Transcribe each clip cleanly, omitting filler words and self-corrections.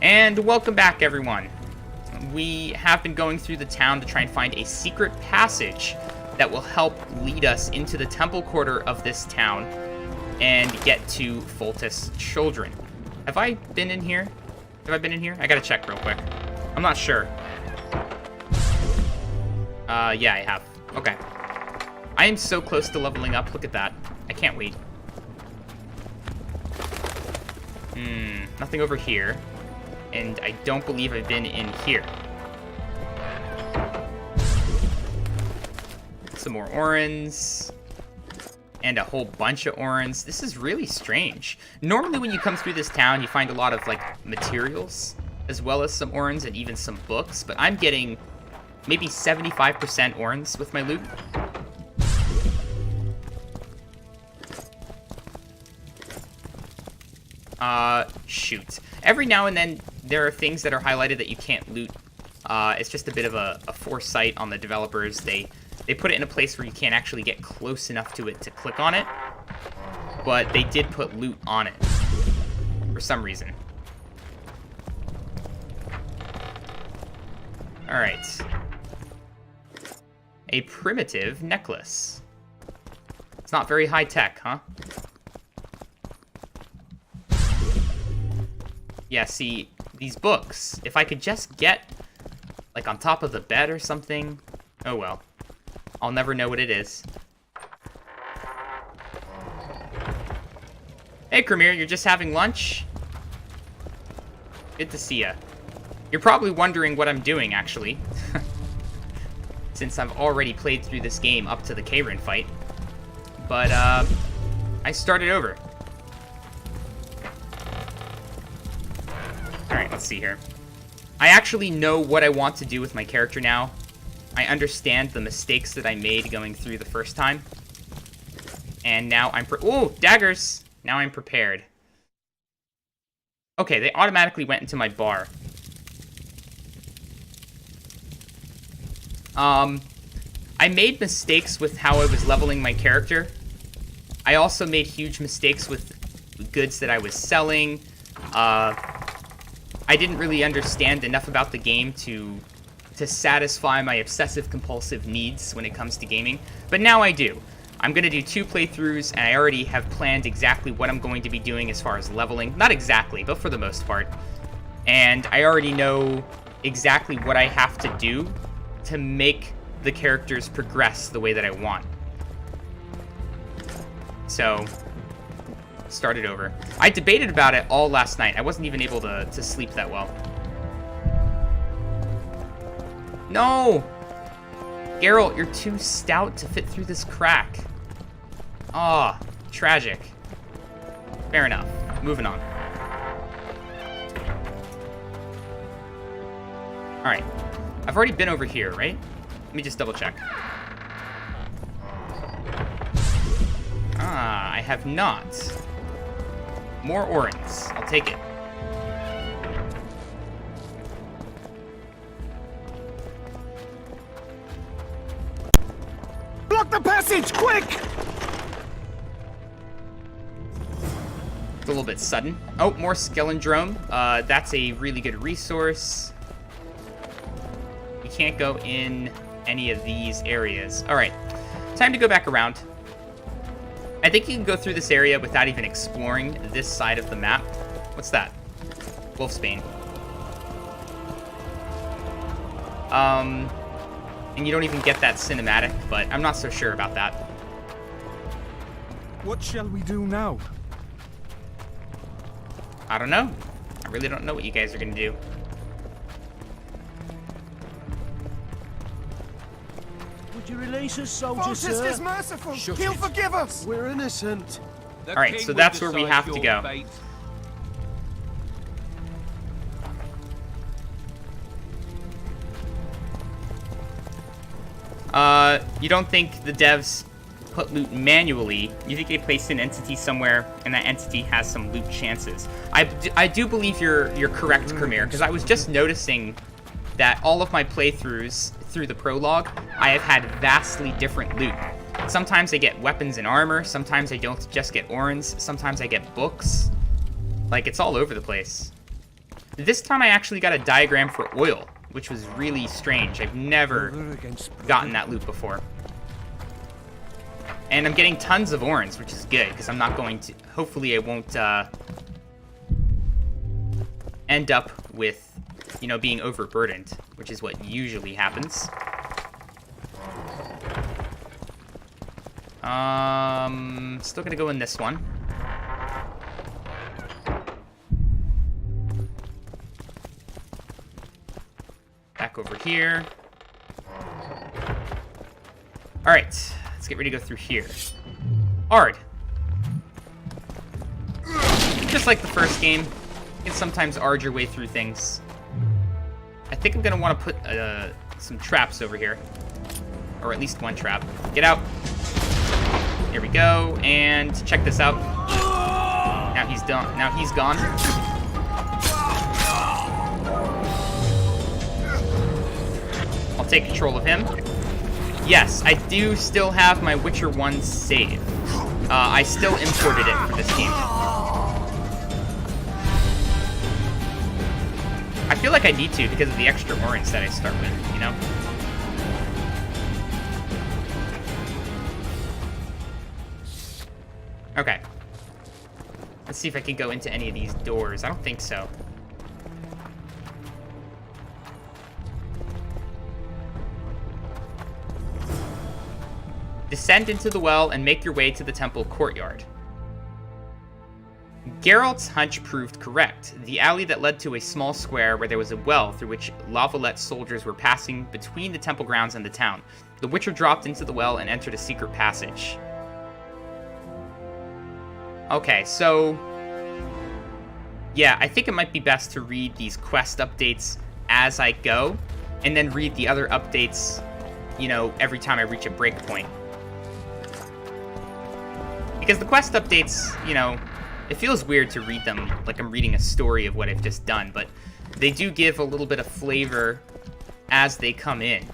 And welcome back, everyone. We have been going through the town to try and find a secret passage that will help lead us into the temple quarter of this town and get to Foltest's children. Have I been in here? I gotta check real quick. I'm not sure. Yeah, I have. Okay. I am so close to leveling up. Look at that. I can't wait. Nothing over here. And I don't believe I've been in here. Some more orans. And a whole bunch of orans. This is really strange. Normally when you come through this town, you find a lot of, like, materials, as well as some orans and even some books. But I'm getting maybe 75% orans with my loot. Shoot. Every now and then, there are things that are highlighted that you can't loot. It's just a bit of a foresight on the developers. They put it in a place where you can't actually get close enough to it to click on it. But they did put loot on it. For some reason. Alright. A primitive necklace. It's not very high tech, huh? Yeah, see, these books, if I could just get, like, on top of the bed or something, oh well. I'll never know what it is. Hey, Cremere, you're just having lunch? Good to see ya. You're probably wondering what I'm doing, actually. Since I've already played through this game up to the Kayrin fight. But, I started over. Alright, let's see here. I actually know what I want to do with my character now. I understand the mistakes that I made going through the first time. And now I'm ooh, daggers! Now I'm prepared. Okay, they automatically went into my bar. I made mistakes with how I was leveling my character. I also made huge mistakes with goods that I was selling. I didn't really understand enough about the game to satisfy my obsessive-compulsive needs when it comes to gaming. But now I do. I'm going to do 2 playthroughs, and I already have planned exactly what I'm going to be doing as far as leveling. Not exactly, but for the most part. And I already know exactly what I have to do to make the characters progress the way that I want. So, start it over. I debated about it all last night. I wasn't even able to sleep that well. No! Geralt, you're too stout to fit through this crack. Ah, tragic. Fair enough. Moving on. Alright. I've already been over here, right? Let me just double check. Ah, I have not. More orans. I'll take it. Block the passage, quick! It's a little bit sudden. Oh, more Skelendrome. That's a really good resource. You can't go in any of these areas. Alright, time to go back around. I think you can go through this area without even exploring this side of the map. What's that? Wolfsbane. And you don't even get that cinematic, but I'm not so sure about that. What shall we do now? I don't know. I really don't know what you guys are gonna do. Would you release us, soldier, Foltest sir? is merciful. He'll forgive us. We're innocent. Alright, so that's where we have to go. You don't think the devs put loot manually. You think they placed an entity somewhere, and that entity has some loot chances. I do believe you're correct, Cremere, because I was just noticing that all of my playthroughs through the prologue, I have had vastly different loot. Sometimes I get weapons and armor, sometimes I don't just get orans, sometimes I get books. Like, it's all over the place. This time I actually got a diagram for oil, which was really strange. I've never gotten that loot before. And I'm getting tons of orange, which is good, because I'm not going to... Hopefully I won't end up with, you know, being overburdened, which is what usually happens. Still gonna go in this one. Back over here. Alright, let's get ready to go through here. Ard. Just like the first game, you can sometimes ard your way through things. I think I'm gonna want to put some traps over here. Or at least one trap. Get out. Here we go, and check this out. Now he's done. Now he's gone. I'll take control of him. Yes, I do still have my Witcher 1 save. I still imported it for this game. I feel like I need to because of the extra orange that I start with, you know? Okay. Let's see if I can go into any of these doors. I don't think so. Descend into the well and make your way to the temple courtyard. Geralt's hunch proved correct. The alley that led to a small square where there was a well through which la-v.t.y soldiers were passing between the temple grounds and the town. The Witcher dropped into the well and entered a secret passage. Okay, so... yeah, I think it might be best to read these quest updates as I go, and then read the other updates, you know, every time I reach a breakpoint. Because the quest updates, you know, it feels weird to read them like I'm reading a story of what I've just done, but they do give a little bit of flavor as they come in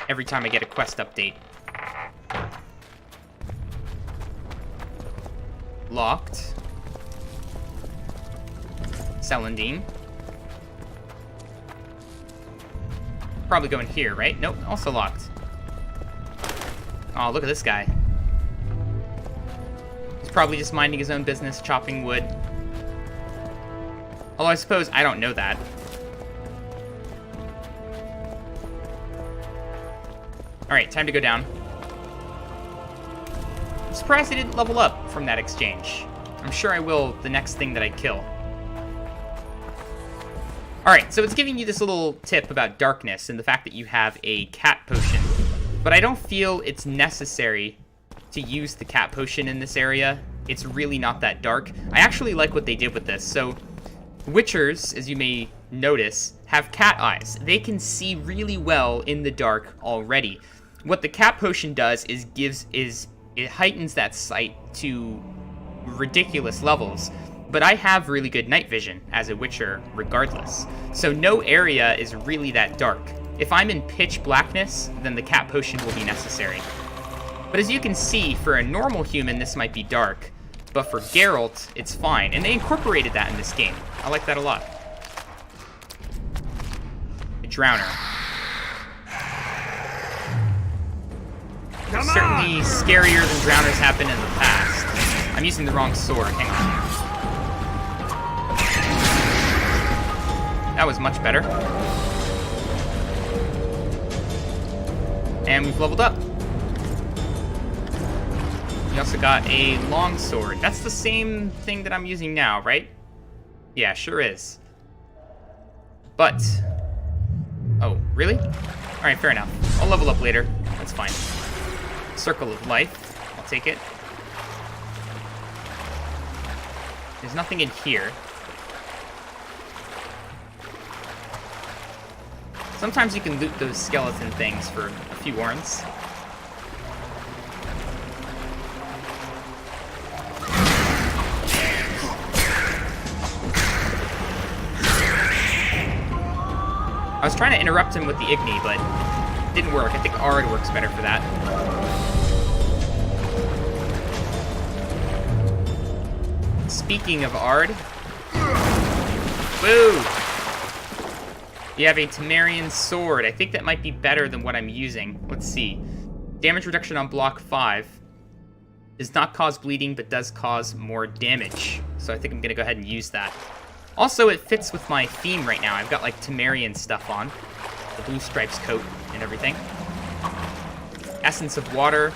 every time I get a quest update. Locked. Celandine. Probably going here, right? Nope, also locked. Oh, look at this guy. He's probably just minding his own business, chopping wood. Although I suppose I don't know that. Alright, time to go down. I'm surprised I didn't level up from that exchange. I'm sure I will the next thing that I kill. Alright, so it's giving you this little tip about darkness and the fact that you have a cat potion. But I don't feel it's necessary to use the cat potion in this area. It's really not that dark. I actually like what they did with this. So, Witchers, as you may notice, have cat eyes. They can see really well in the dark already. What the cat potion does is it heightens that sight to ridiculous levels. But I have really good night vision as a Witcher regardless. So no area is really that dark. If I'm in pitch blackness, then the cat potion will be necessary. But as you can see, for a normal human, this might be dark. But for Geralt, it's fine. And they incorporated that in this game. I like that a lot. A Drowner. Certainly scarier than Drowners have been in the past. I'm using the wrong sword. Hang on. That was much better. And we've leveled up. We also got a long sword. That's the same thing that I'm using now, right? Yeah, sure is. But... oh, really? Alright, fair enough. I'll level up later. That's fine. Circle of Life. I'll take it. There's nothing in here. Sometimes you can loot those skeleton things for a few warrants. I was trying to interrupt him with the Igni, but it didn't work. I think Ard works better for that. Speaking of Ard, Woo! You have a Temerian sword. I think that might be better than what I'm using. Let's see. Damage reduction on block 5. Does not cause bleeding, but does cause more damage. So I think I'm going to go ahead and use that. Also, it fits with my theme right now. I've got, like, Temerian stuff on. The blue stripes coat and everything. Essence of water.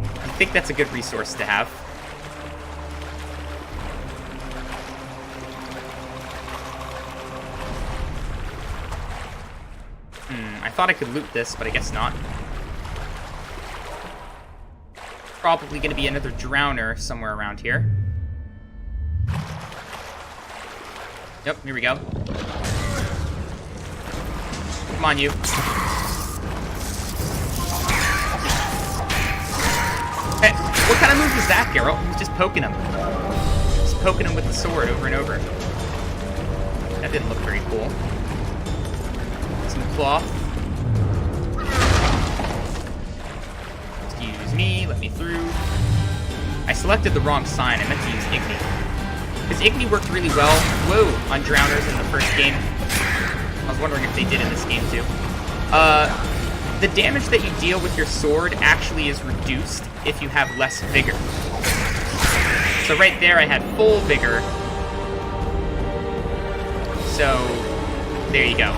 I think that's a good resource to have. I thought I could loot this, but I guess not. Probably going to be another drowner somewhere around here. Yep, here we go. Come on, you. Hey, what kind of move is that, Geralt? He's just poking him. Just poking him with the sword over and over. That didn't look very cool. Some cloth. Excuse me, let me through. I selected the wrong sign. I meant to use Igni. Because Igni worked really well, on drowners in the first game. I was wondering if they did in this game too. The damage that you deal with your sword actually is reduced if you have less vigor. So right there I had full vigor. So, there you go.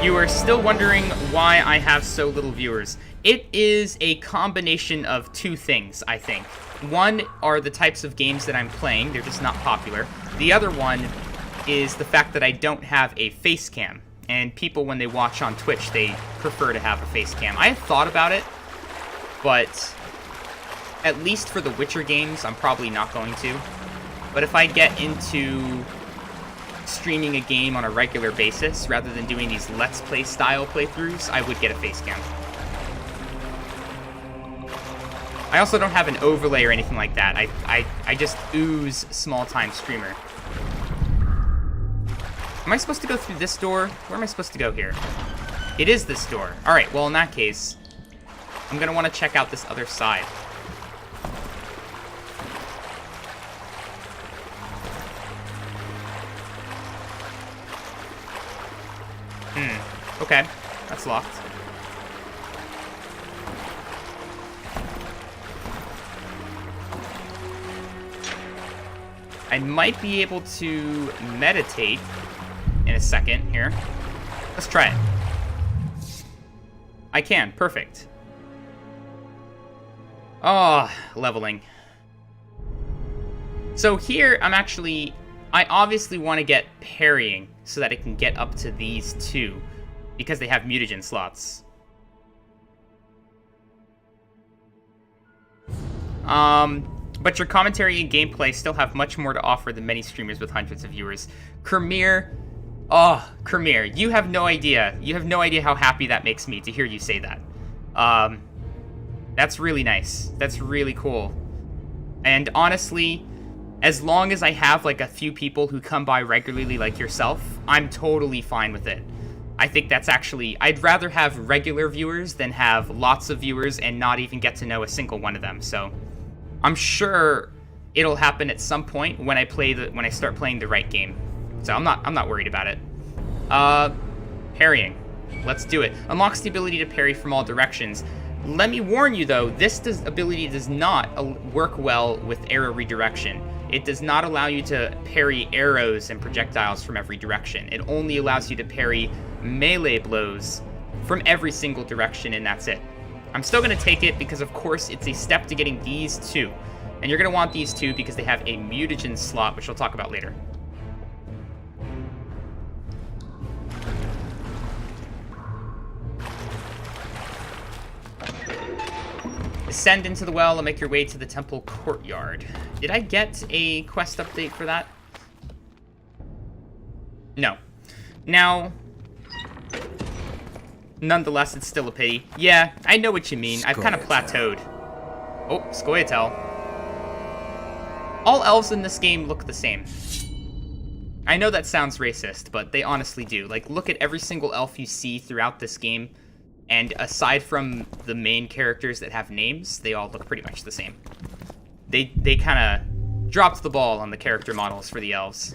You are still wondering why I have so little viewers. It is a combination of two things, I think. One are the types of games that I'm playing. They're just not popular. The other one is the fact that I don't have a face cam. And people, when they watch on Twitch, they prefer to have a face cam. I have thought about it, but at least for the Witcher games, I'm probably not going to. But if I get into streaming a game on a regular basis, rather than doing these Let's Play style playthroughs, I would get a face cam. I also don't have an overlay or anything like that. I just ooze small-time streamer. Am I supposed to go through this door? Where am I supposed to go here? It is this door. Alright, well in that case, I'm going to want to check out this other side. Okay, that's locked. I might be able to meditate in a second here. Let's try it. I can, perfect. Oh, leveling. So here, I obviously want to get parrying so that I can get up to these two, because they have mutagen slots. But your commentary and gameplay still have much more to offer than many streamers with hundreds of viewers. Kermir, Kermir, you have no idea. You have no idea how happy that makes me to hear you say that. That's really nice. That's really cool. And honestly, as long as I have like a few people who come by regularly like yourself, I'm totally fine with it. I think that's actually, I'd rather have regular viewers than have lots of viewers and not even get to know a single one of them. So I'm sure it'll happen at some point when I start playing the right game. So I'm not worried about it. Parrying. Let's do it. Unlocks the ability to parry from all directions. Let me warn you though, this ability does not work well with arrow redirection. It does not allow you to parry arrows and projectiles from every direction. It only allows you to parry melee blows from every single direction, and that's it. I'm still going to take it because, of course, it's a step to getting these two. And you're going to want these two because they have a mutagen slot, which we'll talk about later. Descend into the well and make your way to the temple courtyard. Did I get a quest update for that? No. Now, nonetheless, it's still a pity. Yeah, I know what you mean. I've kind of plateaued. Oh, Scoia'tael. All elves in this game look the same. I know that sounds racist, but they honestly do. Like, look at every single elf you see throughout this game, and aside from the main characters that have names, they all look pretty much the same. They kind of dropped the ball on the character models for the elves.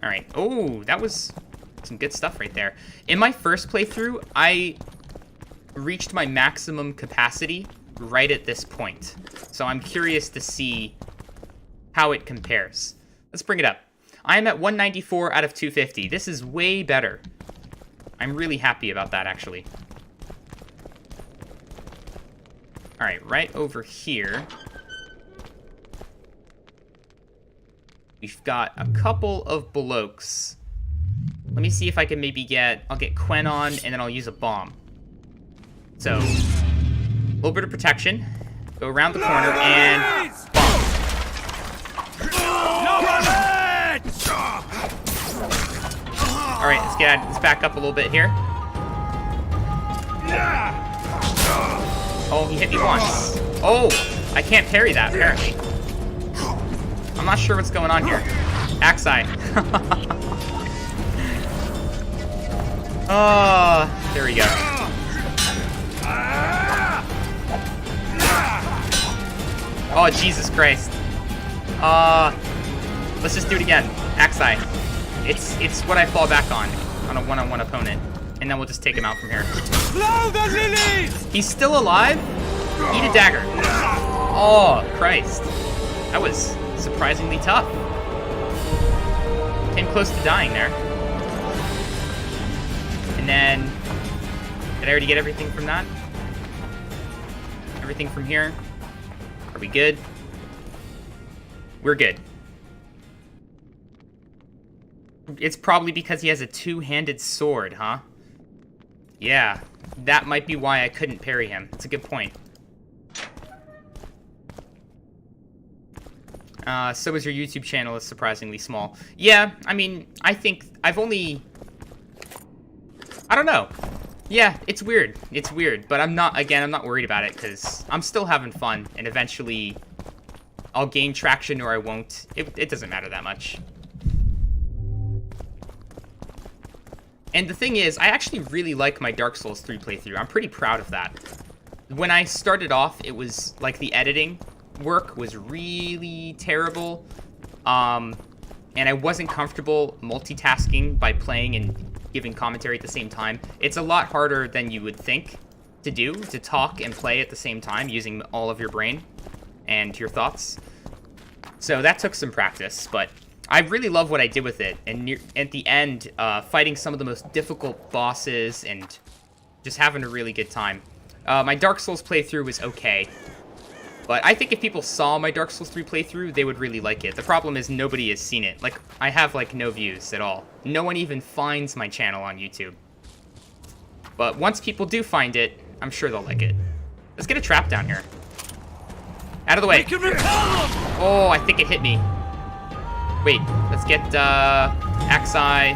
Alright. Oh, that was some good stuff right there. In my first playthrough, I reached my maximum capacity right at this point. So I'm curious to see how it compares. Let's bring it up. I am at 194 out of 250. This is way better. I'm really happy about that, actually. Alright, right over here, we've got a couple of blokes. Let me see if I can maybe I'll get Quen on, and then I'll use a bomb. So, a little bit of protection. Go around the corner, and bomb. Alright, let's back up a little bit here. Oh, he hit me once. Oh, I can't parry that, apparently. I'm not sure what's going on here. Axe-eye. Oh, there we go. Oh, Jesus Christ. Let's just do it again. Axe-eye. It's what I fall back on a one-on-one opponent. And then we'll just take him out from here. He's still alive? Eat a dagger. Oh, Christ. That was surprisingly tough. Came close to dying there. And then, did I already get everything from that? Everything from here? Are we good? We're good. It's probably because he has a two-handed sword, huh? Yeah, that might be why I couldn't parry him. That's a good point. So is your YouTube channel is surprisingly small. Yeah, I mean, I think I've only... I don't know. Yeah, it's weird. It's weird, but I'm not worried about it, because I'm still having fun, and eventually I'll gain traction or I won't. It doesn't matter that much. And the thing is, I actually really like my Dark Souls 3 playthrough. I'm pretty proud of that. When I started off, it was, like, the editing work was really terrible. And I wasn't comfortable multitasking by playing and giving commentary at the same time. It's a lot harder than you would think to do, to talk and play at the same time using all of your brain and your thoughts. So that took some practice, but I really love what I did with it, and at the end, fighting some of the most difficult bosses and just having a really good time. My Dark Souls playthrough was okay, but I think if people saw my Dark Souls 3 playthrough, they would really like it. The problem is nobody has seen it. Like, I have, like, no views at all. No one even finds my channel on YouTube. But once people do find it, I'm sure they'll like it. Let's get a trap down here. Out of the way. Oh, I think it hit me. Wait, let's get, Axe-eye.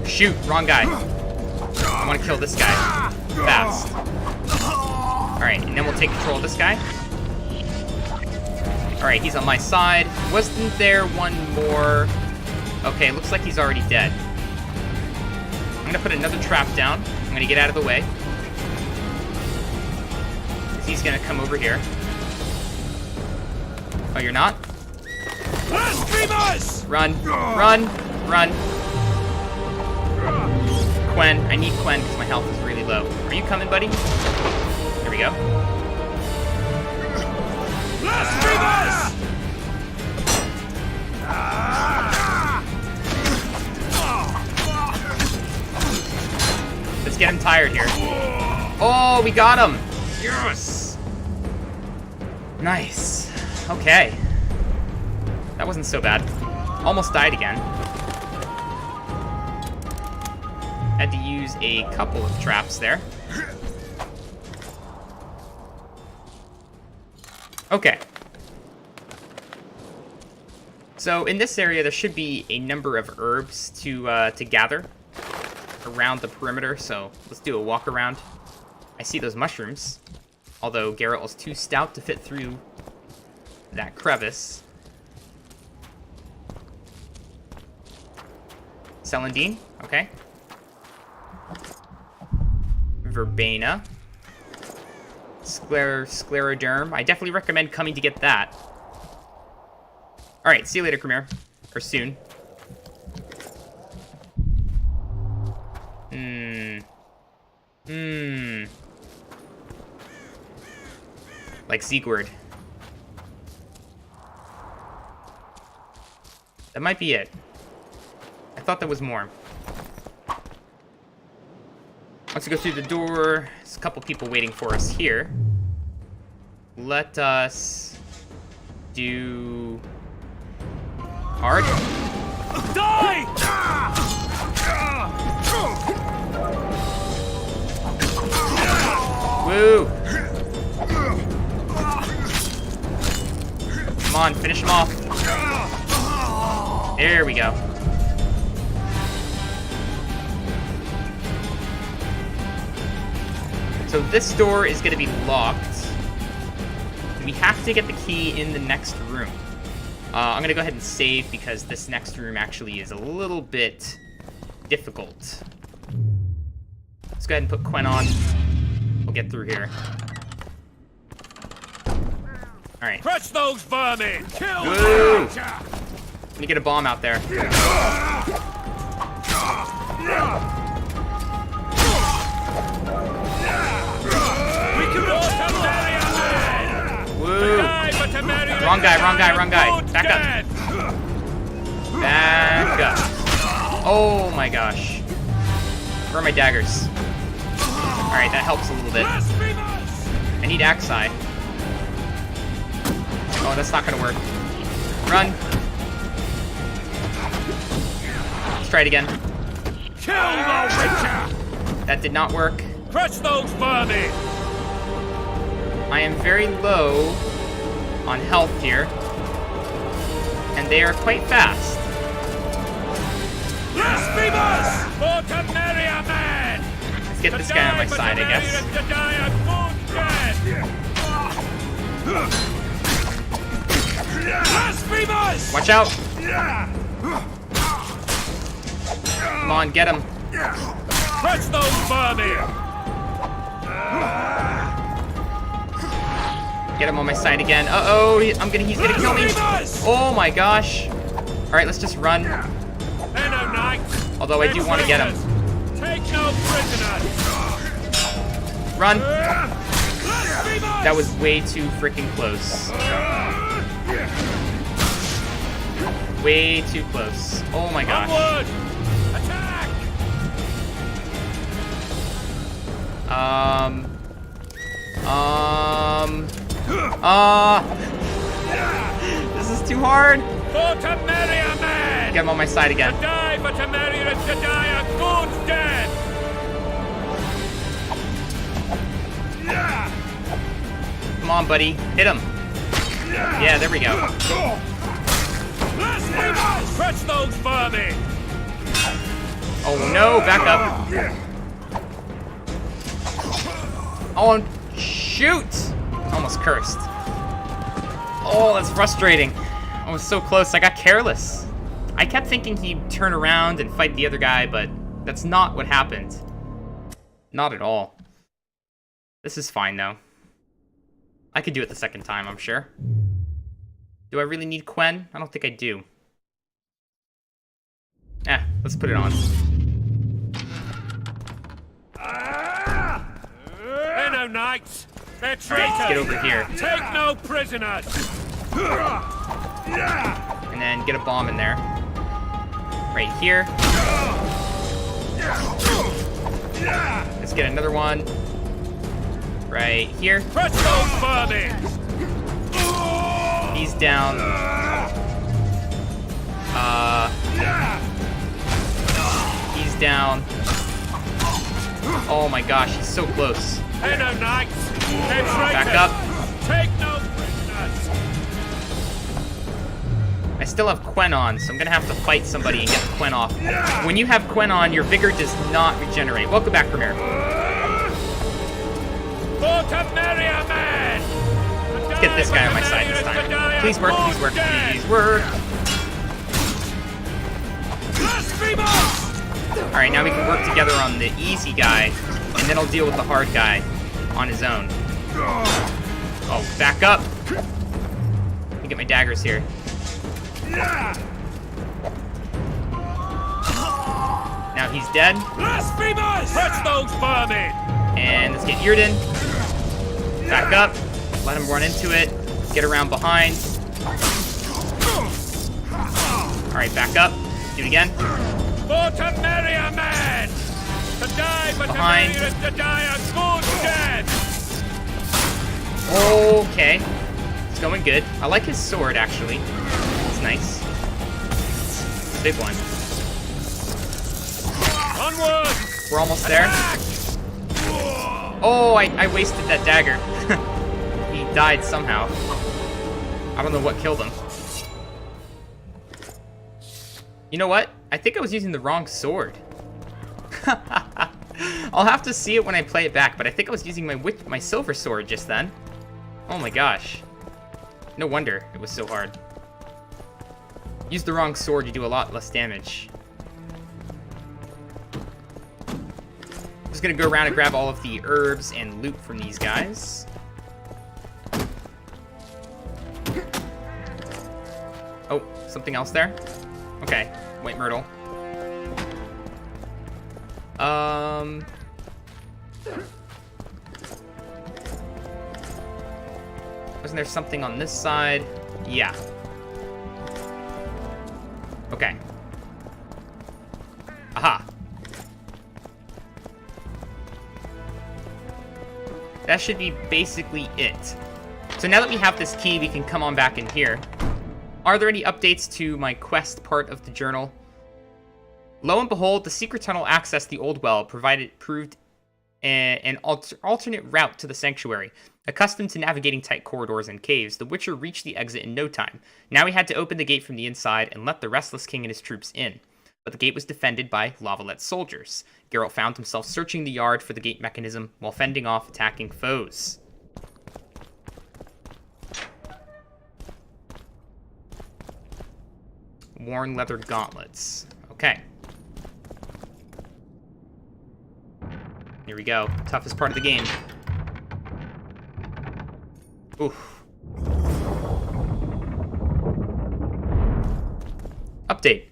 Shoot, wrong guy. I want to kill this guy. Fast. Alright, and then we'll take control of this guy. Alright, he's on my side. Wasn't there one more? Okay, looks like he's already dead. I'm gonna put another trap down. I'm gonna get out of the way. He's gonna come over here. Oh, you're not? Run, run, run. Quen, I need Quen because my health is really low. Are you coming, buddy? There we go. Let's get him tired here. Oh, we got him. Yes. Nice. Okay. That wasn't so bad. Almost died again. Had to use a couple of traps there. Okay. So in this area, there should be a number of herbs to gather around the perimeter. So let's do a walk around. I see those mushrooms, although Geralt was too stout to fit through that crevice. Celandine, okay. Verbena. Let's scleroderm. I definitely recommend coming to get that. Alright, see you later, Khmer. Or soon. Like Siegward. That might be it. I thought there was more. Once we go through the door, there's a couple people waiting for us here. Let us do hard. Die! Woo! Come on, finish him off. There we go. So this door is going to be locked. We have to get the key in the next room. I'm going to go ahead and save because this next room actually is a little bit difficult. Let's go ahead and put Quen on. We'll get through here. Alright. Crush those vermin! Kill Woo! them! Let me get a bomb out there. Woo! Wrong guy, wrong guy, wrong guy. Back up. Back up. Oh my gosh. Where are my daggers? Alright, that helps a little bit. I need Axi. Oh, that's not gonna work. Run. Let's try it again. Kill the Witcher! That did not work. Crush those vermin! I am very low on health here. And they are quite fast. Blasphemous! For to marry a man! Let's get this guy on my side, I guess. To die a good death! Blasphemous! Watch out! Come on, get him. Crush those vermin! Get him on my side again. Uh-oh, he's gonna kill me. Oh my gosh. Alright, let's just run. Although I do want to get him. Take no prisoners! Run. That was way too freaking close. Way too close. Oh my gosh. Onward! Attack! This is too hard. For to marry a man! Get him on my side again. To die, but to marry is to die a good death! Come on, buddy. Hit him. Yeah, there we go. Blasphemous! Crush those vermin! Oh no, back up. Oh, shoot! Almost cursed. Oh, that's frustrating. I was so close, I got careless. I kept thinking he'd turn around and fight the other guy, but that's not what happened. Not at all. This is fine, though. I could do it the second time, I'm sure. Do I really need Quen? I don't think I do. Let's put it on. Hello, knights! They're traitors! Let's get over here. Take no prisoners! And then get a bomb in there. Right here. Let's get another one. Right here. Crush those vermin! He's down. He's down. Oh my gosh, he's so close. Hello, knights! They're traitors! Back up. Take no prisoners! I still have Quen on, so I'm gonna have to fight somebody and get the Quen off. When you have Quen on, your vigor does not regenerate. Welcome back, Khmer. For to marry a man! Let's get this guy on my side this time. Please work, please work, please work. Blasphemous! Alright, now we can work together on the easy guy, and then I'll deal with the hard guy on his own. Oh, back up. Let me get my daggers here. Now he's dead. Blasphemers! Touch those vermin! And let's get Yrden. Back up. Let him run into it. Get around behind. Alright, back up. Do it again. For Temeria, man! To die for Behind. Temeria is to die a good death! Okay. It's going good. I like his sword, actually. It's nice. It's a big one. Onward! We're almost there. Oh, I wasted that dagger. He died somehow. I don't know what killed him. You know what? I think I was using the wrong sword. I'll have to see it when I play it back, but I think I was using my silver sword just then. Oh my gosh. No wonder it was so hard. Use the wrong sword, you do a lot less damage. I'm just gonna go around and grab all of the herbs and loot from these guys. Oh, something else there? Okay, white myrtle. Wasn't there something on this side? Yeah. Okay. Aha. That should be basically it. So now that we have this key, we can come on back in here. Are there any updates to my quest part of the journal? Lo and behold, the secret tunnel accessed the old well, proved an alternate route to the sanctuary. Accustomed to navigating tight corridors and caves, the Witcher reached the exit in no time. Now he had to open the gate from the inside and let the restless king and his troops in. But the gate was defended by La-Valett's soldiers. Geralt found himself searching the yard for the gate mechanism while fending off attacking foes. Worn leather gauntlets. Okay. Here we go. Toughest part of the game. Oof. Update.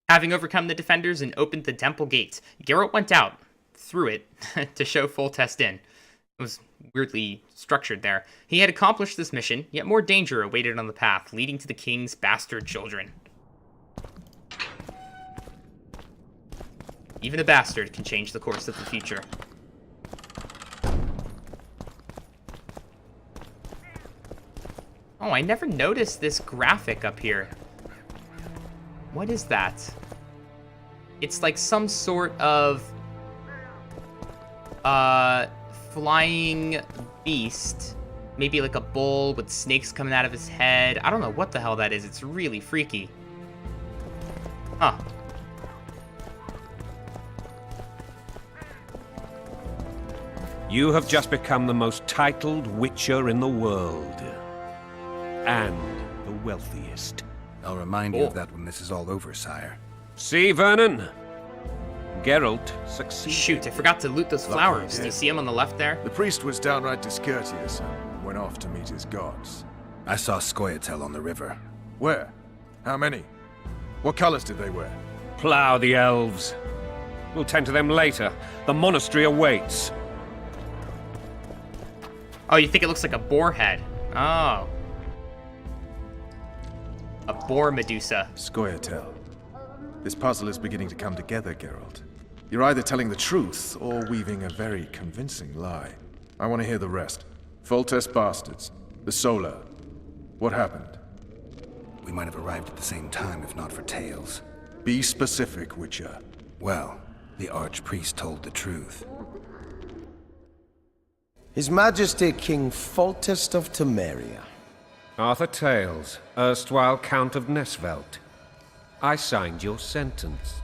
Having overcome the defenders and opened the temple gate, Geralt went out, through it, to show Foltest in. It was weirdly structured there. He had accomplished this mission, yet more danger awaited on the path, leading to the king's bastard children. Even a bastard can change the course of the future. Oh, I never noticed this graphic up here. What is that? It's like some sort of flying beast. Maybe like a bull with snakes coming out of his head. I don't know what the hell that is. It's really freaky. Huh. You have just become the most titled Witcher in the world. And the wealthiest. I'll remind you of that when this is all over, sire. See, Vernon? Geralt succeeded. Shoot, I forgot to loot those flowers. Do you see them on the left there? The priest was downright discourteous and went off to meet his gods. I saw Scoia'tael on the river. Where? How many? What colors did they wear? Plough the elves. We'll tend to them later. The monastery awaits. Oh, you think it looks like a boar head? Oh. A boar Medusa. Scoia'tael. This puzzle is beginning to come together, Geralt. You're either telling the truth or weaving a very convincing lie. I want to hear the rest. Foltest bastards. The Solar. What happened? We might have arrived at the same time if not for tales. Be specific, Witcher. Well, the archpriest told the truth. His Majesty King Foltest of Temeria. Arthur Tales, erstwhile Count of Nesvelt. I signed your sentence.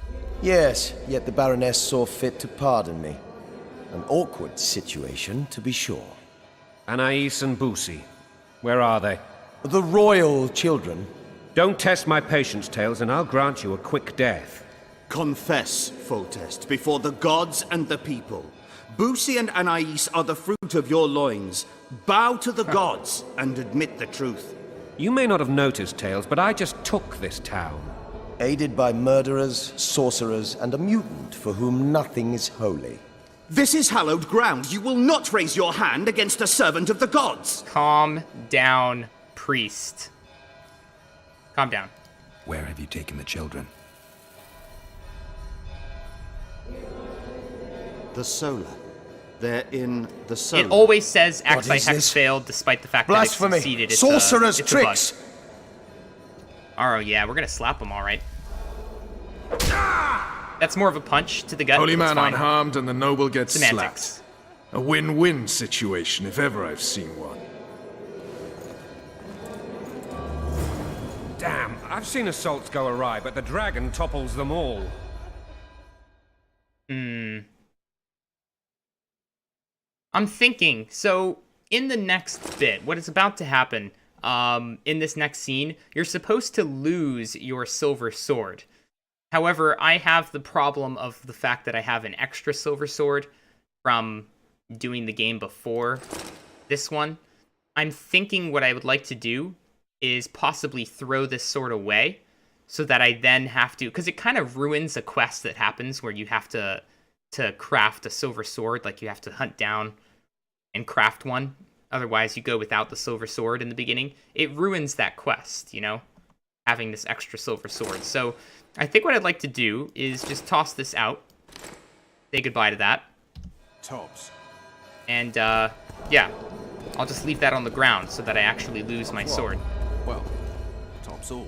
Yes, yet the Baroness saw fit to pardon me. An awkward situation, to be sure. Anais and Busi, where are they? The royal children. Don't test my patience, Tales, and I'll grant you a quick death. Confess, Foltest, before the gods and the people. Busi and Anais are the fruit of your loins. Bow to the gods and admit the truth. You may not have noticed, Tails, but I just took this town. Aided by murderers, sorcerers, and a mutant for whom nothing is holy. This is hallowed ground. You will not raise your hand against a servant of the gods. Calm down, priest. Calm down. Where have you taken the children? The Solar. They're in the Solar. It always says Act What by is Hex this? failed, despite the fact Blasphemy! that it succeeded. Sorcerer's it's a bug. tricks! Oh yeah, we're gonna slap him, all right. That's more of a punch to the gut. Holy but it's man fine. unharmed and the noble gets Semantics. slapped. A win-win situation, if ever I've seen one. Damn, I've seen assaults go awry, but the dragon topples them all. I'm thinking, so in the next bit, what is about to happen, in this next scene, you're supposed to lose your silver sword. However, I have the problem of the fact that I have an extra silver sword from doing the game before this one. I'm thinking what I would like to do is possibly throw this sword away so that I then have to, because it kind of ruins a quest that happens where you have to craft a silver sword, like you have to hunt down and craft one. Otherwise, you go without the silver sword in the beginning. It ruins that quest, you know, having this extra silver sword. So I think what I'd like to do is just toss this out, say goodbye to that. Tops. And, yeah, I'll just leave that on the ground so that I actually lose my sword. Well, tops all.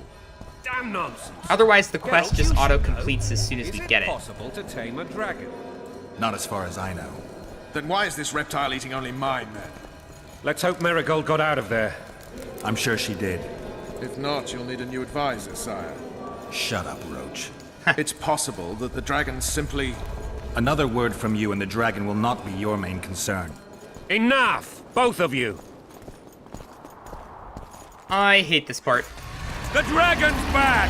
Damn nonsense. Otherwise, the quest Geralt, just you should auto-completes know. as soon as Is we get it. possible to tame a dragon? Not as far as I know. Then why is this reptile eating only my men? Let's hope Marigold got out of there. I'm sure she did. If not, you'll need a new advisor, sire. Shut up, Roche. It's possible that the dragon simply... Another word from you and the dragon will not be your main concern. Enough! Both of you! I hate this part. The dragon's back!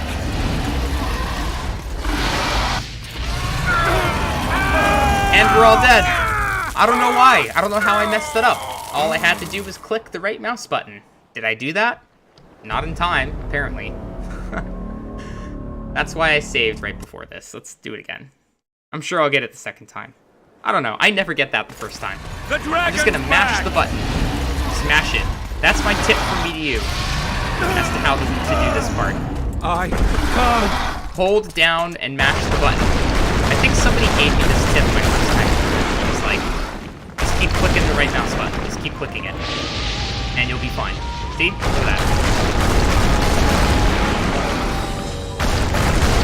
And we're all dead. I don't know why. I don't know how I messed it up. All I had to do was click the right mouse button. Did I do that? Not in time, apparently. That's why I saved right before this. Let's do it again. I'm sure I'll get it the second time. I don't know. I never get that the first time. The dragon's I'm just gonna mash the button. Smash it. That's my tip from me to you as to how to do this part. I can't. Hold down and mash the button. I think somebody gave me this tip my first time. It was like, just keep clicking the right mouse button. Just keep clicking it. And you'll be fine. See? Look at that.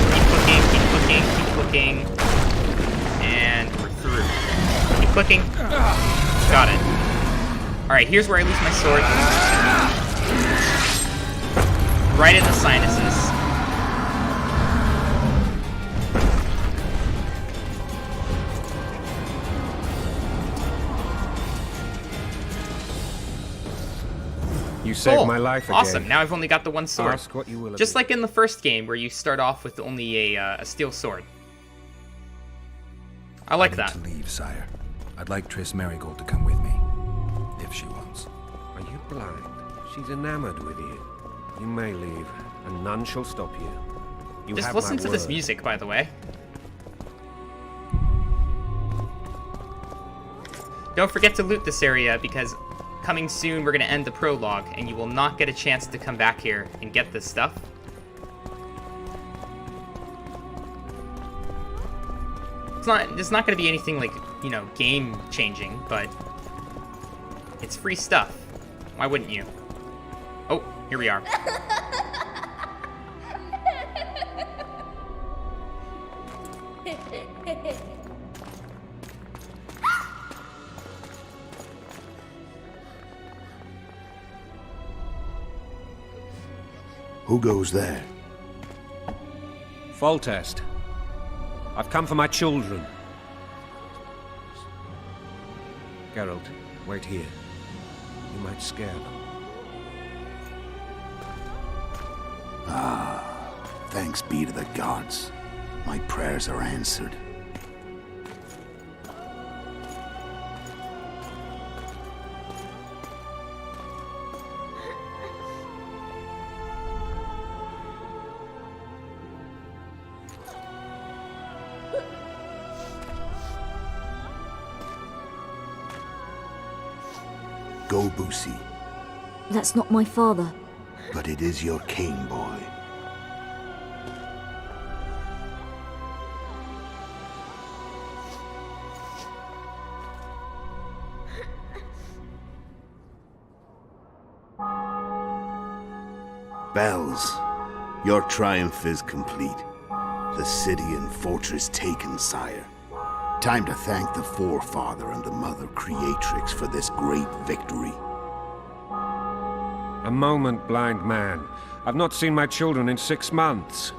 Keep clicking, keep clicking, keep clicking. And we're through. Keep clicking. Got it. Alright, here's where I lose my sword. Right in the sinuses. You saved Cool. my life again. Awesome. Now I've only got the one sword. Ask what you will of Just me. like in the first game where you start off with only a steel sword. I like I that. need to leave, sire. I'd like Triss Marigold to come with me. If she wants. Are you blind? She's enamored with you. You may leave, and none shall stop you. You Just have listen my to this word. music, by the way. Don't forget to loot this area, because coming soon we're going to end the prologue, and you will not get a chance to come back here and get this stuff. It's not going to be anything like, you know, game-changing, but it's free stuff. Why wouldn't you? Oh, here we are. Who goes there? Foltest. I've come for my children. Geralt, wait here. You might scare them. Thanks be to the gods. My prayers are answered. go, Boosie. That's not my father. But it is your king, boy. Bells, your triumph is complete. The city and fortress taken, sire. Time to thank the Forefather and the Mother Creatrix for this great victory. A moment, blind man. I've not seen my children in 6 months.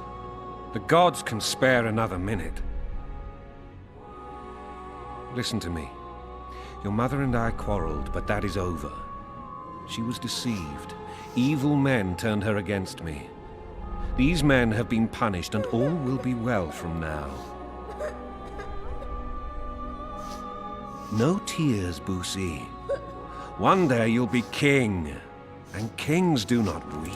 The gods can spare another minute. Listen to me. Your mother and I quarreled, but that is over. She was deceived. Evil men turned her against me. These men have been punished, and all will be well from now. No tears, Boosie. One day you'll be king, and kings do not weep.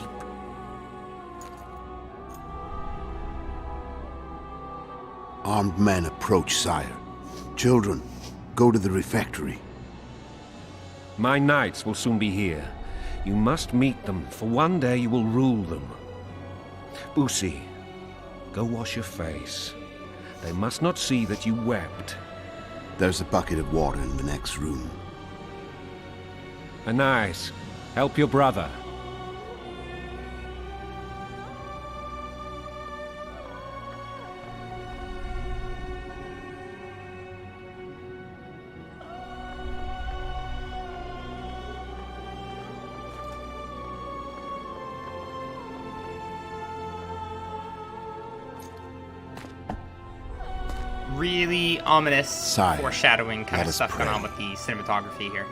Armed men approach, sire. Children, go to the refectory. My knights will soon be here. You must meet them, for one day you will rule them. Boosie, go wash your face. They must not see that you wept. There's a bucket of water in the next room. Anais, help your brother. Really ominous Sire, foreshadowing kind let of us stuff going pray. on with the cinematography here.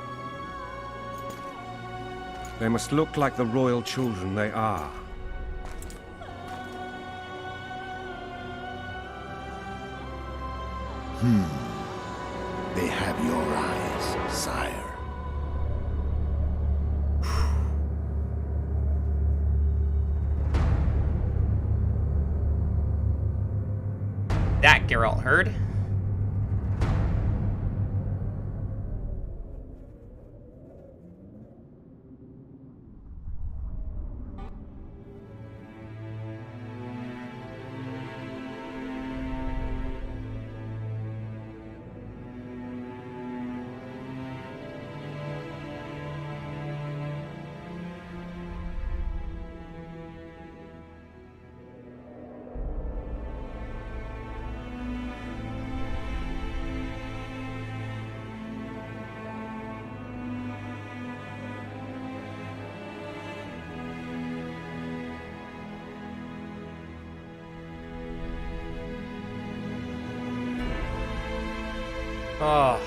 They must look like the royal children they are. They have your eyes, sire. That Geralt heard. Oh.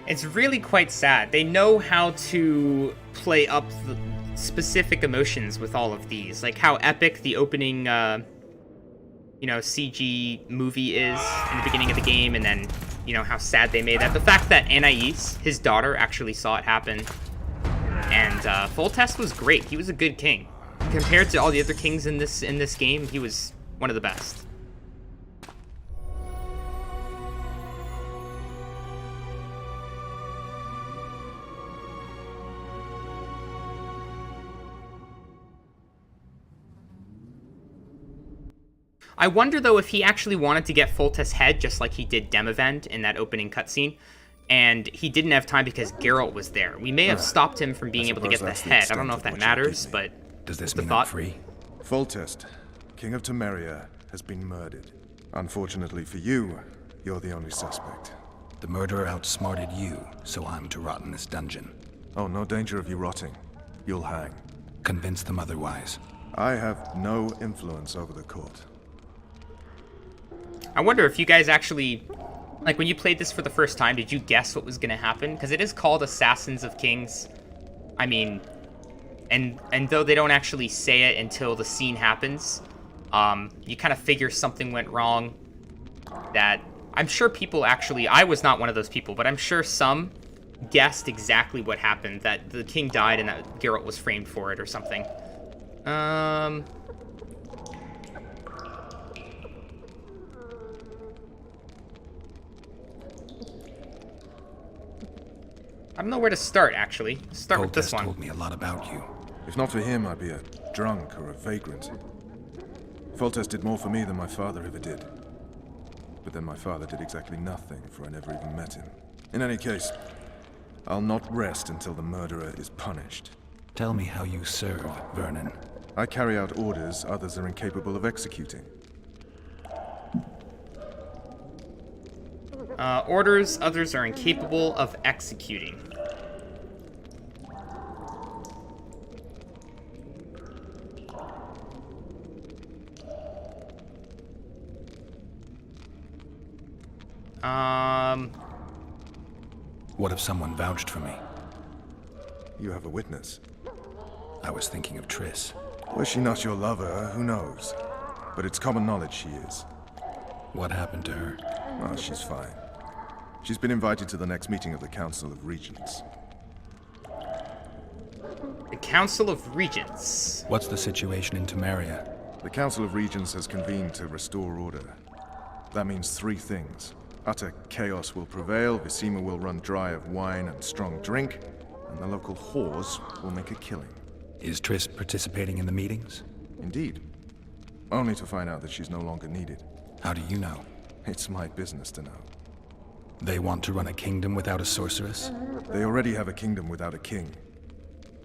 It's really quite sad. They know how to play up the specific emotions with all of these. Like how epic the opening, CG movie is in the beginning of the game, and then, how sad they made that. The fact that Anais, his daughter, actually saw it happen. And Foltest was great. He was a good king. Compared to all the other kings in this game, he was one of the best. I wonder, though, if he actually wanted to get Foltest's head, just like he did Demavend in that opening cutscene, and he didn't have time because Geralt was there. We may have stopped him from being able to get the head. I don't know if that matters, but does this the mean thought. I'm free? Foltest, King of Temeria, has been murdered. Unfortunately for you, you're the only suspect. The murderer outsmarted you, so I'm to rot in this dungeon. Oh, no danger of you rotting. You'll hang. Convince them otherwise. I have no influence over the court. I wonder if you guys actually, like, when you played this for the first time, did you guess what was going to happen? Because it is called Assassins of Kings. I mean, and though they don't actually say it until the scene happens, you kind of figure something went wrong. That I'm sure people actually, I was not one of those people, but I'm sure some guessed exactly what happened, that the king died and that Geralt was framed for it or something. I don't know where to start, actually. Let's start with this one. Told me a lot about you. If not for him, I'd be a drunk or a vagrant. Foltest did more for me than my father ever did. But then my father did exactly nothing, for I never even met him. In any case, I'll not rest until the murderer is punished. Tell me how you serve, Vernon. I carry out orders others are incapable of executing. Orders others are incapable of executing. What if someone vouched for me? You have a witness. I was thinking of Triss. Was she not your lover? Who knows? But it's common knowledge she is. What happened to her? Oh, she's fine. She's been invited to the next meeting of the Council of Regents. The Council of Regents. What's the situation in Temeria? The Council of Regents has convened to restore order. That means three things. Utter chaos will prevail, Visima will run dry of wine and strong drink, and the local whores will make a killing. Is Triss participating in the meetings? Indeed. Only to find out that she's no longer needed. How do you know? It's my business to know. They want to run a kingdom without a sorceress? They already have a kingdom without a king.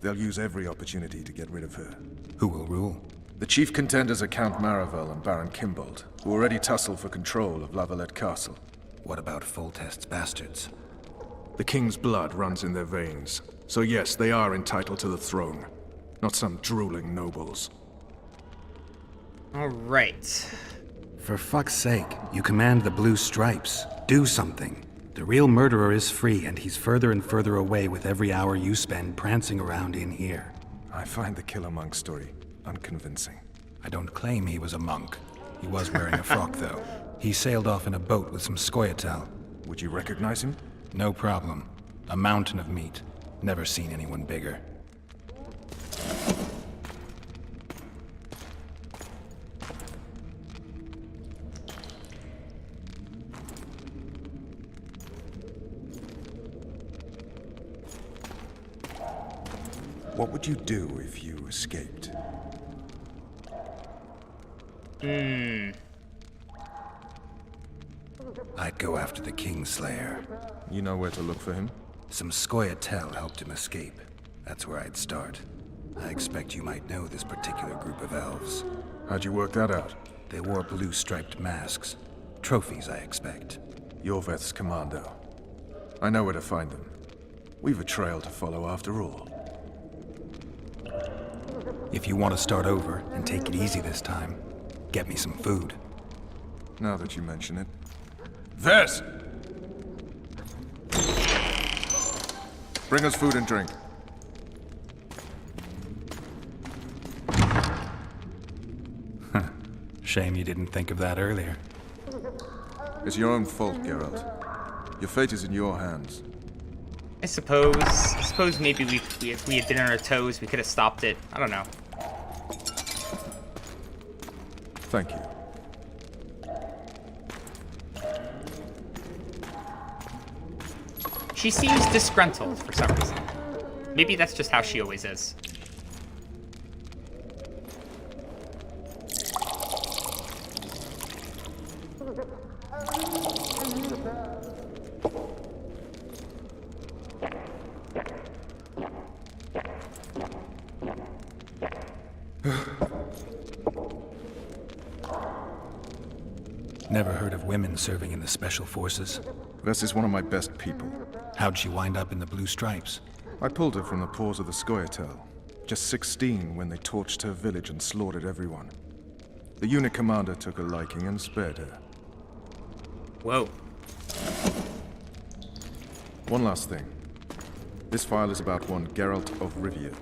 They'll use every opportunity to get rid of her. Who will rule? The chief contenders are Count Maravel and Baron Kimbold, who already tussle for control of La Valette Castle. What about Foltest's bastards? The king's blood runs in their veins, so yes, they are entitled to the throne. Not some drooling nobles. All right. For fuck's sake, you command the Blue Stripes. Do something. The real murderer is free, and he's further and further away with every hour you spend prancing around in here. I find the Killer Monk story unconvincing. I don't claim he was a monk. He was wearing a frock, though. He sailed off in a boat with some Scoia'tael. Would you recognize him? No problem. A mountain of meat. Never seen anyone bigger. What would you do if you escaped? I'd go after the Kingslayer. You know where to look for him? Some Scoia'tael helped him escape. That's where I'd start. I expect you might know this particular group of elves. How'd you work that out? They wore blue-striped masks. Trophies, I expect. Yorveth's commando. I know where to find them. We've a trail to follow after all. If you want to start over and take it easy this time, get me some food. Now that you mention it. Vess! Bring us food and drink. Shame you didn't think of that earlier. It's your own fault, Geralt. Your fate is in your hands. I suppose maybe if we had been on our toes, we could have stopped it. I don't know. Thank you. She seems disgruntled for some reason. Maybe that's just how she always is. Never heard of women serving in the Special Forces. Vess is one of my best people. How'd she wind up in the Blue Stripes? I pulled her from the paws of the Scoia'tael. Just 16 when they torched her village and slaughtered everyone. The unit commander took a liking and spared her. Whoa. One last thing. This file is about one Geralt of Rivia.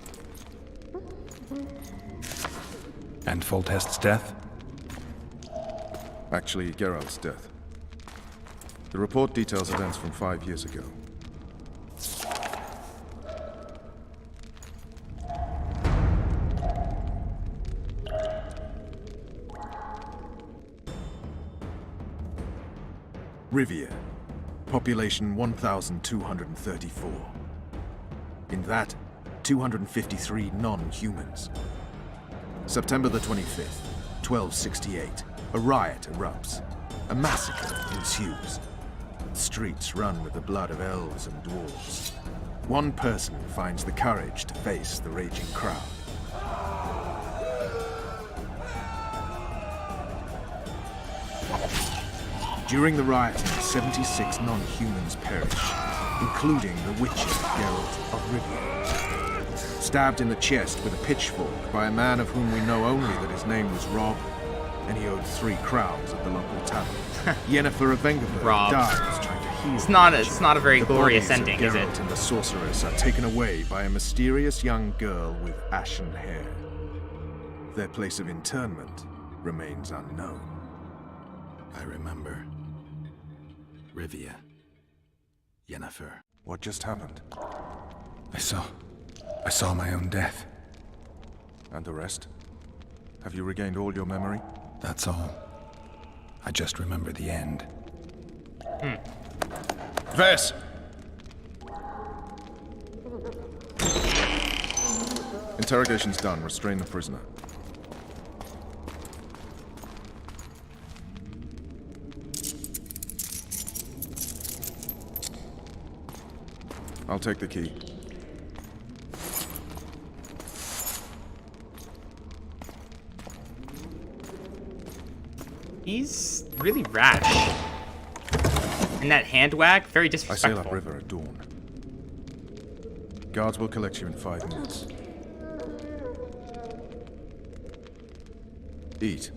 And Foltest's death? Actually, Geralt's death. The report details events from 5 years ago. Rivia. Population 1,234. In that, 253 non-humans. September the 25th, 1268. A riot erupts. A massacre ensues. The streets run with the blood of elves and dwarves. One person finds the courage to face the raging crowd. During the rioting, 76 non-humans perished, including the witcher Geralt of Rivia. Stabbed in the chest with a pitchfork by a man of whom we know only that his name was Rob, and he owed 3 crowns at the local tavern. Yennefer of Vengerberg Rob. dies trying to heal. It's not a very the glorious bodies ending, of is it? Geralt and the sorceress are taken away by a mysterious young girl with ashen hair. Their place of internment remains unknown. I remember. Rivia. Yennefer. What just happened? I saw my own death. And the rest? Have you regained all your memory? That's all. I just remember the end. Vess! Interrogation's done. Restrain the prisoner. I'll take the key. He's really rash. And that hand wag, very I sail disrespectful. upriver at dawn. Guards will collect you in 5 minutes. Eat.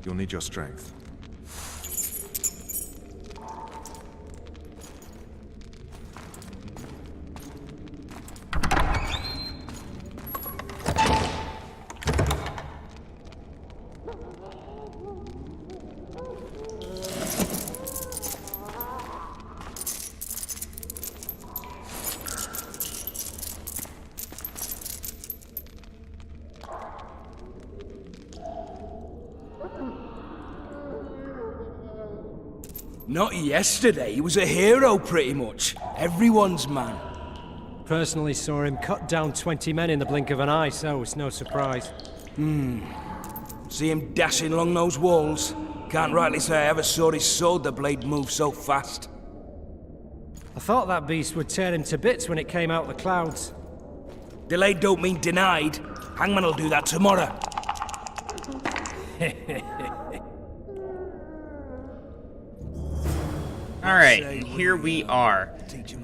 You'll need your strength. Not yesterday, he was a hero pretty much. Everyone's man. Personally saw him cut down 20 men in the blink of an eye, so it's no surprise. See him dashing along those walls? Can't rightly say I ever saw his sword the blade move so fast. I thought that beast would tear him to bits when it came out the clouds. Delayed don't mean denied. Hangman will do that tomorrow. Alright, and here we are.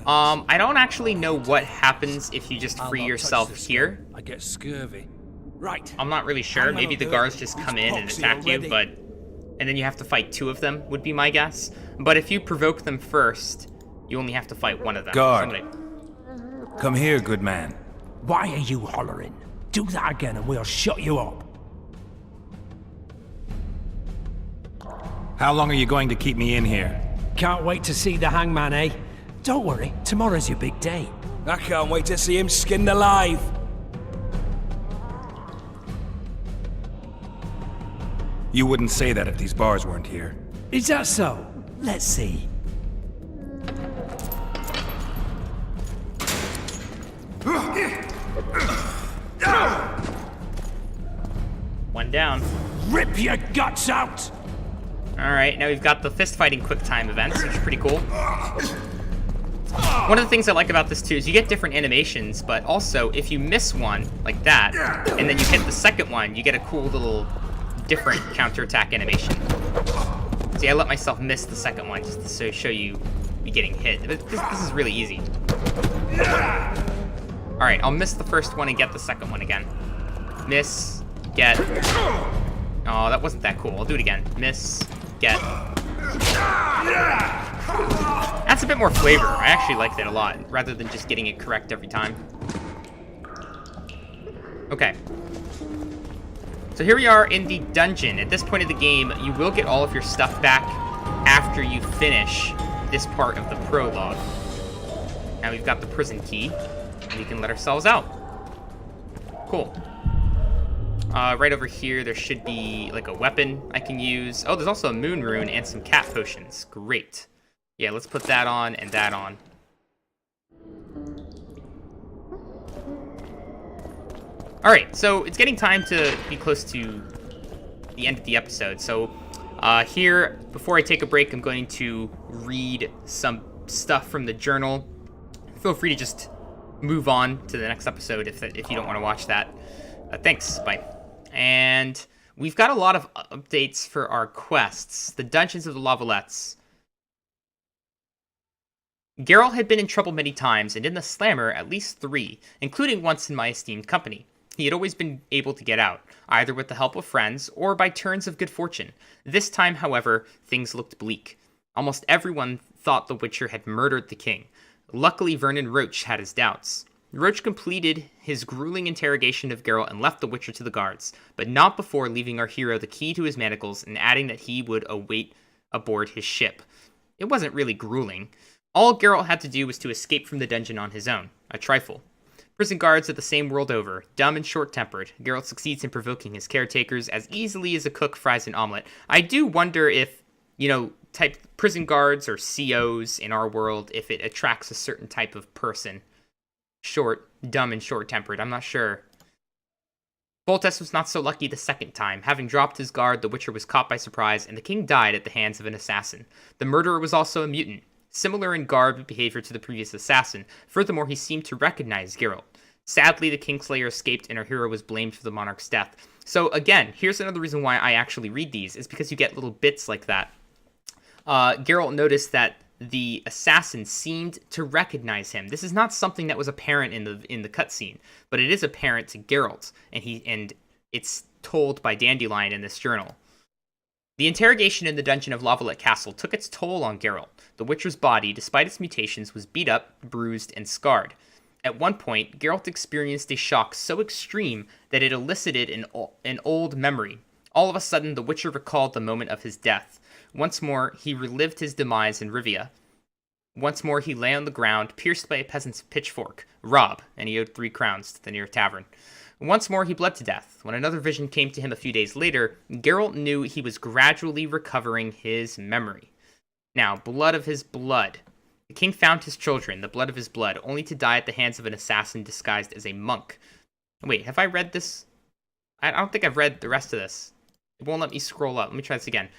I don't actually know what happens if you just free yourself here. I get scurvy. Right. I'm not really sure. Maybe the guards just come in and attack you, but... And then you have to fight 2 of them, would be my guess. But if you provoke them first, you only have to fight 1 of them. Guard. Come here, good man. Why are you hollering? Do that again and we'll shut you up. How long are you going to keep me in here? Can't wait to see the hangman, eh? Don't worry, tomorrow's your big day. I can't wait to see him skinned alive. You wouldn't say that if these bars weren't here. Is that so? Let's see. One down. Rip your guts out! Alright, now we've got the fist fighting quick time events, which is pretty cool. One of the things I like about this too is you get different animations, but also if you miss one, like that, and then you hit the second one, you get a cool little different counterattack animation. See, I let myself miss the second one just to show you me getting hit. This is really easy. Alright, I'll miss the first one and get the second one again. Miss, get... Oh, that wasn't that cool. I'll do it again. Miss, get... That's a bit more flavor. I actually like that a lot, rather than just getting it correct every time. Okay. So here we are in the dungeon. At this point of the game, you will get all of your stuff back after you finish this part of the prologue. Now we've got the prison key, and we can let ourselves out. Cool. Right over here, there should be like a weapon I can use. Oh, there's also a moon rune and some cat potions. Great. Yeah, let's put that on and that on. Alright, so it's getting time to be close to the end of the episode. So here, before I take a break, I'm going to read some stuff from the journal. Feel free to just move on to the next episode if you don't want to watch that. Thanks, bye. And we've got a lot of updates for our quests. The Dungeons of the La-Valettes. Geralt had been in trouble many times, and in the Slammer at least 3, including once in my esteemed company. He had always been able to get out, either with the help of friends or by turns of good fortune. This time, however, things looked bleak. Almost everyone thought the Witcher had murdered the king. Luckily, Vernon Roche had his doubts. Roche completed his grueling interrogation of Geralt and left the Witcher to the guards, but not before leaving our hero the key to his manacles and adding that he would await aboard his ship. It wasn't really grueling. All Geralt had to do was to escape from the dungeon on his own, a trifle. Prison guards are the same world over, dumb and short-tempered. Geralt succeeds in provoking his caretakers as easily as a cook fries an omelet. I do wonder if, type prison guards or COs in our world, if it attracts a certain type of person. Dumb and short-tempered, I'm not sure. Foltest was not so lucky the second time. Having dropped his guard, the Witcher was caught by surprise, and the king died at the hands of an assassin. The murderer was also a mutant, similar in garb and behavior to the previous assassin. Furthermore, he seemed to recognize Geralt. Sadly, the Kingslayer escaped, and our hero was blamed for the monarch's death. So again, here's another reason why I actually read these, is because you get little bits like that. Geralt noticed that the assassin seemed to recognize him. This is not something that was apparent in the cutscene, but it is apparent to Geralt, and it's told by Dandelion in this journal. The interrogation in the dungeon of La-Valette Castle took its toll on Geralt. The Witcher's body, despite its mutations, was beat up, bruised, and scarred. At one point, Geralt experienced a shock so extreme that it elicited an old memory. All of a sudden, the Witcher recalled the moment of his death. Once more, he relived his demise in Rivia. Once more, he lay on the ground, pierced by a peasant's pitchfork, Rob, and he owed 3 crowns to the nearest tavern. Once more, he bled to death. When another vision came to him a few days later, Geralt knew he was gradually recovering his memory. Now, blood of his blood. The king found his children, the blood of his blood, only to die at the hands of an assassin disguised as a monk. Wait, have I read this? I don't think I've read the rest of this. It won't let me scroll up. Let me try this again.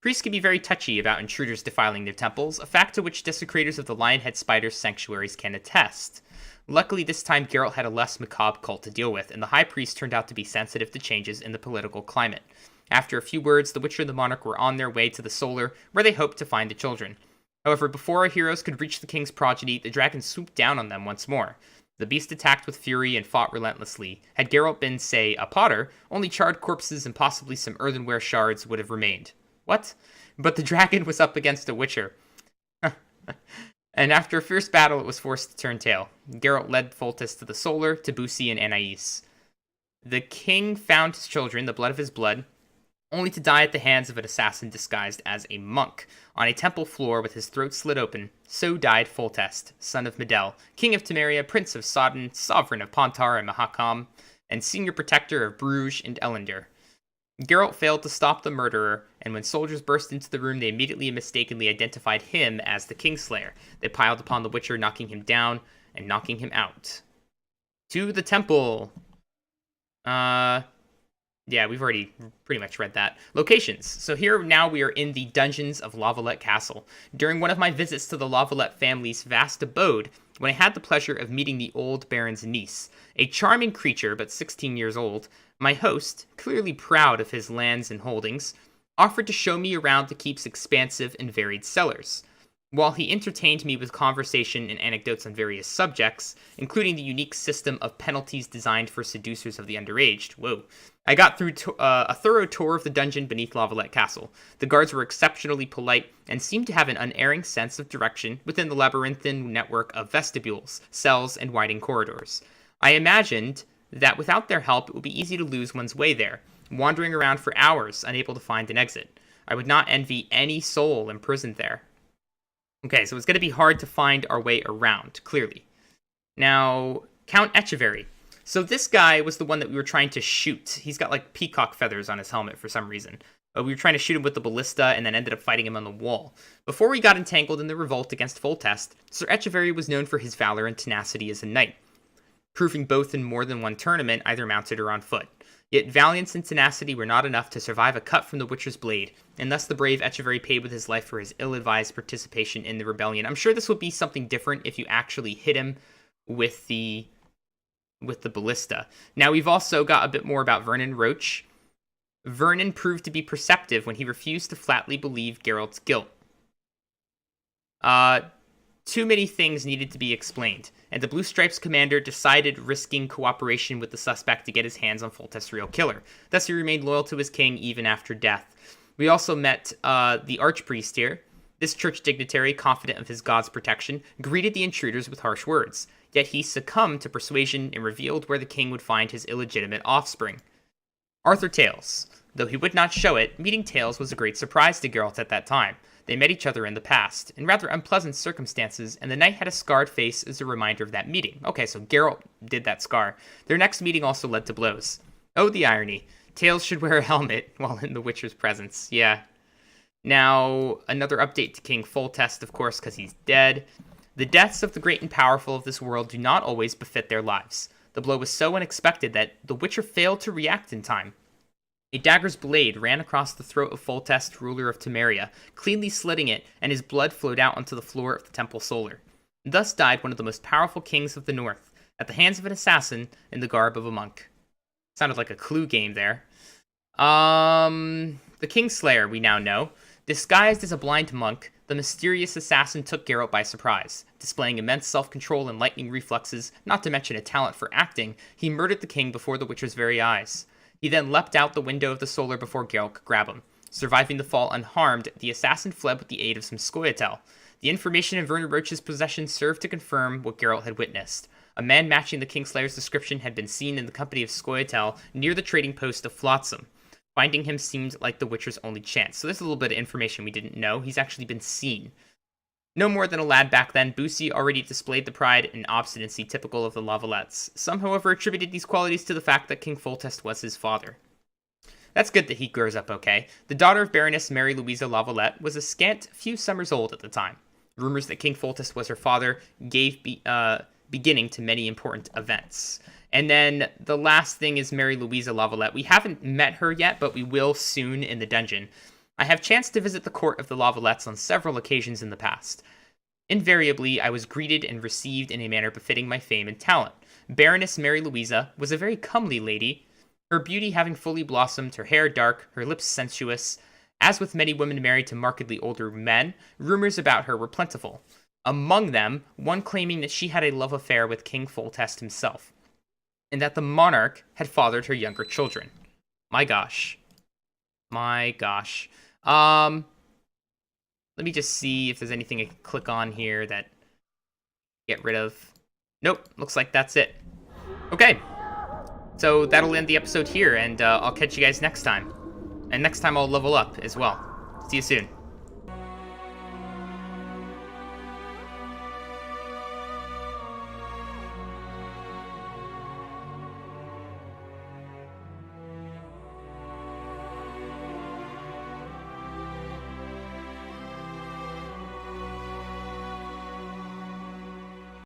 Priests can be very touchy about intruders defiling their temples, a fact to which desecrators of the Lionhead Spider's sanctuaries can attest. Luckily, this time Geralt had a less macabre cult to deal with, and the High Priest turned out to be sensitive to changes in the political climate. After a few words, the Witcher and the Monarch were on their way to the Solar, where they hoped to find the children. However, before our heroes could reach the king's progeny, the dragon swooped down on them once more. The beast attacked with fury and fought relentlessly. Had Geralt been, say, a potter, only charred corpses and possibly some earthenware shards would have remained. What? But the dragon was up against a Witcher. And after a fierce battle, it was forced to turn tail. Geralt led Foltest to the Solar, to Busi and Anais. The king found his children, the blood of his blood, only to die at the hands of an assassin disguised as a monk. On a temple floor with his throat slit open, so died Foltest, son of Medel, king of Temeria, prince of Sodden, sovereign of Pontar and Mahakam, and senior protector of Bruges and Ellender. Geralt failed to stop the murderer, and when soldiers burst into the room, they immediately and mistakenly identified him as the Kingslayer. They piled upon the Witcher, knocking him down and knocking him out. To the temple. Yeah, we've already pretty much read that. Locations. So here now we are in the dungeons of La-Valette Castle. During one of my visits to the La-Valette family's vast abode, when I had the pleasure of meeting the old baron's niece, a charming creature but 16 years old, my host, clearly proud of his lands and holdings, offered to show me around the keep's expansive and varied cellars. While he entertained me with conversation and anecdotes on various subjects, including the unique system of penalties designed for seducers of the underaged, I got through a thorough tour of the dungeon beneath La-Valette Castle. The guards were exceptionally polite and seemed to have an unerring sense of direction within the labyrinthine network of vestibules, cells, and winding corridors. I imagined that without their help it would be easy to lose one's way there, wandering around for hours, unable to find an exit. I would not envy any soul imprisoned there. Okay, so it's going to be hard to find our way around, clearly. Now, Count a.w.t.y. So this guy was the one that we were trying to shoot. He's got like peacock feathers on his helmet for some reason. We were trying to shoot him with the ballista and then ended up fighting him on the wall. Before we got entangled in the revolt against Foltest, Sir a.w.t.y. was known for his valor and tenacity as a knight, proving both in more than one tournament, either mounted or on foot. Yet valiance and tenacity were not enough to survive a cut from the Witcher's blade, and thus the brave a.w.t.y. paid with his life for his ill-advised participation in the rebellion. I'm sure this would be something different if you actually hit him with the ballista. Now, we've also got a bit more about Vernon Roche. Vernon proved to be perceptive when he refused to flatly believe Geralt's guilt. Too many things needed to be explained, and the Blue Stripes commander decided risking cooperation with the suspect to get his hands on Foltest's real killer. Thus, he remained loyal to his king even after death. We also met the archpriest here. This church dignitary, confident of his god's protection, greeted the intruders with harsh words. Yet he succumbed to persuasion and revealed where the king would find his illegitimate offspring. Arthur Tales. Though he would not show it, meeting Tales was a great surprise to Geralt at that time. They met each other in the past, in rather unpleasant circumstances, and the knight had a scarred face as a reminder of that meeting. Okay, so Geralt did that scar. Their next meeting also led to blows. Oh, the irony. Tales should wear a helmet while in the Witcher's presence. Yeah. Now, another update to King Foltest, of course, because he's dead. The deaths of the great and powerful of this world do not always befit their lives. The blow was so unexpected that the Witcher failed to react in time. A dagger's blade ran across the throat of Foltest, ruler of Temeria, cleanly slitting it, and his blood flowed out onto the floor of the Temple Solar. Thus died one of the most powerful kings of the North, at the hands of an assassin in the garb of a monk. Sounded like a Clue game there. The Kingslayer, we now know. Disguised as a blind monk, the mysterious assassin took Geralt by surprise. Displaying immense self-control and lightning reflexes, not to mention a talent for acting, he murdered the king before the Witcher's very eyes. He then leapt out the window of the Solar before Geralt could grab him. Surviving the fall unharmed, the assassin fled with the aid of some scoia'tael. The information in Vernon Roche's possession served to confirm what Geralt had witnessed. A man matching the Kingslayer's description had been seen in the company of scoia'tael near the trading post of Flotsam. Finding him seemed like the Witcher's only chance. So there's a little bit of information we didn't know. He's actually been seen. No more than a lad back then, Bussy already displayed the pride and obstinacy typical of the Lavalettes. Some, however, attributed these qualities to the fact that King Foltest was his father. That's good that he grows up okay. The daughter of Baroness Mary Louisa Lavalette was a scant few summers old at the time. Rumors that King Foltest was her father gave beginning to many important events. And then the last thing is Mary Louisa Lavalette. We haven't met her yet, but we will soon in the dungeon. I have chanced to visit the court of the Lavalettes on several occasions in the past. Invariably, I was greeted and received in a manner befitting my fame and talent. Baroness Mary Louisa was a very comely lady, her beauty having fully blossomed, her hair dark, her lips sensuous. As with many women married to markedly older men, rumors about her were plentiful. Among them, one claiming that she had a love affair with King Foltest himself, and that the monarch had fathered her younger children. My gosh. My gosh. Let me just see if there's anything I can click on here that get rid of. Nope, looks like that's it. Okay, so that'll end the episode here, and I'll catch you guys next time. And next time I'll level up as well. See you soon.